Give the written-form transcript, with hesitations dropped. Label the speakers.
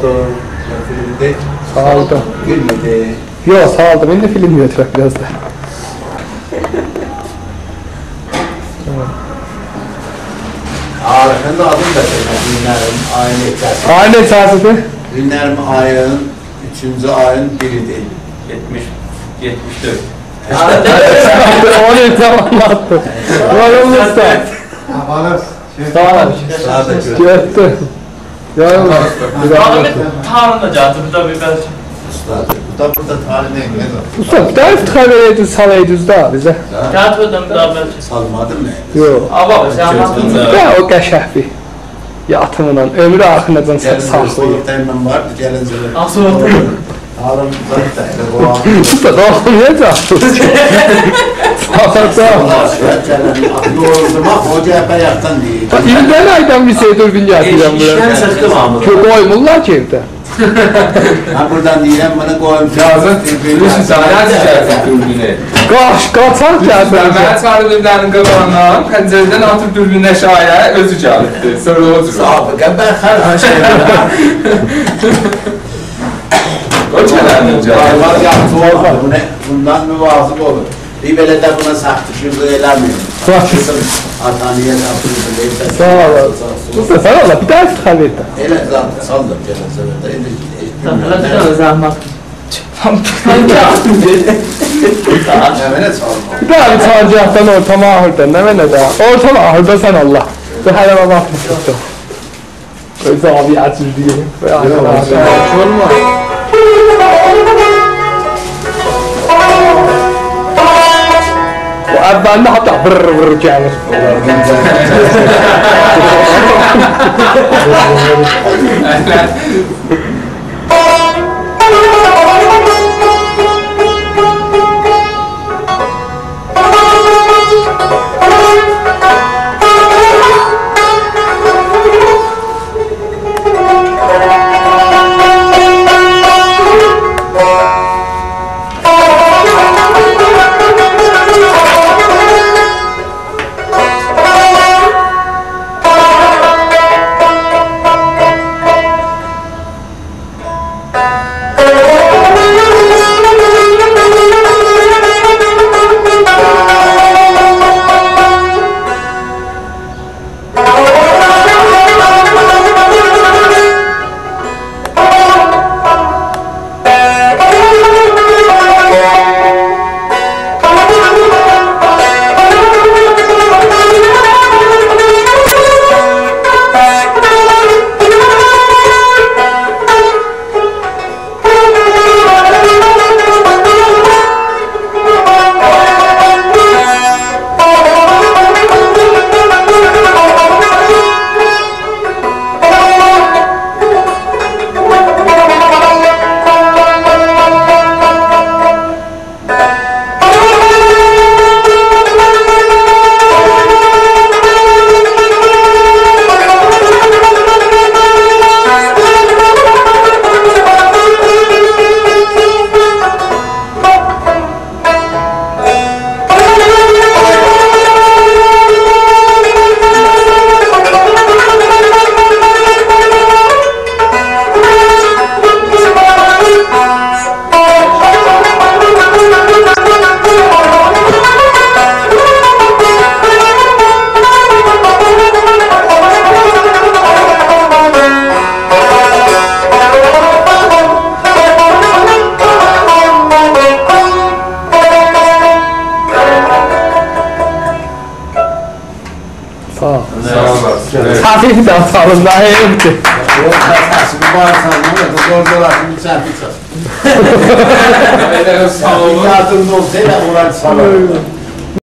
Speaker 1: oldu. Filmde
Speaker 2: Sağoldu.
Speaker 1: gülmedi.
Speaker 2: Yok sağoldu. Ben de film götürek biraz da.
Speaker 1: Ağrıkında adım da günlerim aile içerisinde.
Speaker 2: Aile esasıdır.
Speaker 1: Günlerim ayın 3. ayın biridir.
Speaker 3: 74.
Speaker 2: Onu tamamlattı. Yorulmuşsa.
Speaker 4: Havalar.
Speaker 2: Tamam.
Speaker 1: Sağda gördüm.
Speaker 2: Gördü. Yorulmuş.
Speaker 3: Tanrı'na cadı bu da bir belki.
Speaker 1: Ustadı. Bu da burada tarihine girmez o.
Speaker 2: Usta bir daha iftihar vereydin salaydınız da bize.
Speaker 3: Cadı'dan bir daha belki.
Speaker 1: Salmadım mı?
Speaker 2: Yok.
Speaker 3: Ama sen anlattın da.
Speaker 2: Ya o qəşəhbi. Yatımla ömrü axırınacan saxlayır.
Speaker 1: Soğuklarından vardı gelin zırhı.
Speaker 3: Asıl otur.
Speaker 1: Ağrım zaten. O ağrım.
Speaker 2: Usta dokunmayacaksınız. Sağ
Speaker 1: Doğrultuma hoca yapayaktan değil.
Speaker 2: İlden aydan bir şey dürbün getireceğim
Speaker 3: İşten
Speaker 2: buraya.
Speaker 3: sıktım ama.
Speaker 2: Çok koymurlar ki evde.
Speaker 1: Ha buradan diyeceğim bunu koyayım.
Speaker 5: Yazın, bilirsin sana ne diyeceksin dürbünü?
Speaker 2: Qaçaq
Speaker 5: Ben
Speaker 2: gəldi.
Speaker 5: çağırdım evlerin qabağından, pəncərədən atıb dürbünə şaya, özü gəlibdi. Sonra o cür.
Speaker 1: Sabıqa ben her şey
Speaker 5: O kənardan gəlib.
Speaker 1: var yaptı olmadı. Bundan müvazım olur. Bir belediye buna sahtışırlığı elemiyor. Kızım Ataniye yaptırdı.
Speaker 2: Sağ ol. Usta sen Allah bir daha iftihar verdin.
Speaker 1: Ele zaten saldım cenazede.
Speaker 3: Tanrı'na zahmet.
Speaker 1: Hemen saldım.
Speaker 2: Bir daha bir çağıracaktan ortama ahırdan. Ne ne daha? Ortama ahırda sen Allah. Bu her ana bakmışsın. Öyle abi açır diye. Ve
Speaker 1: Olmaz.
Speaker 2: Bu evvelde hatta vır vır gelir. Sağ ol. Hafif de atalım daha iyi bitti.
Speaker 1: Yok kasasını bağırsan ne olur? Zor zor atın bir çarpı çal.
Speaker 5: Sağ olun.
Speaker 1: Bir yardımda olsaydı uğraş salon.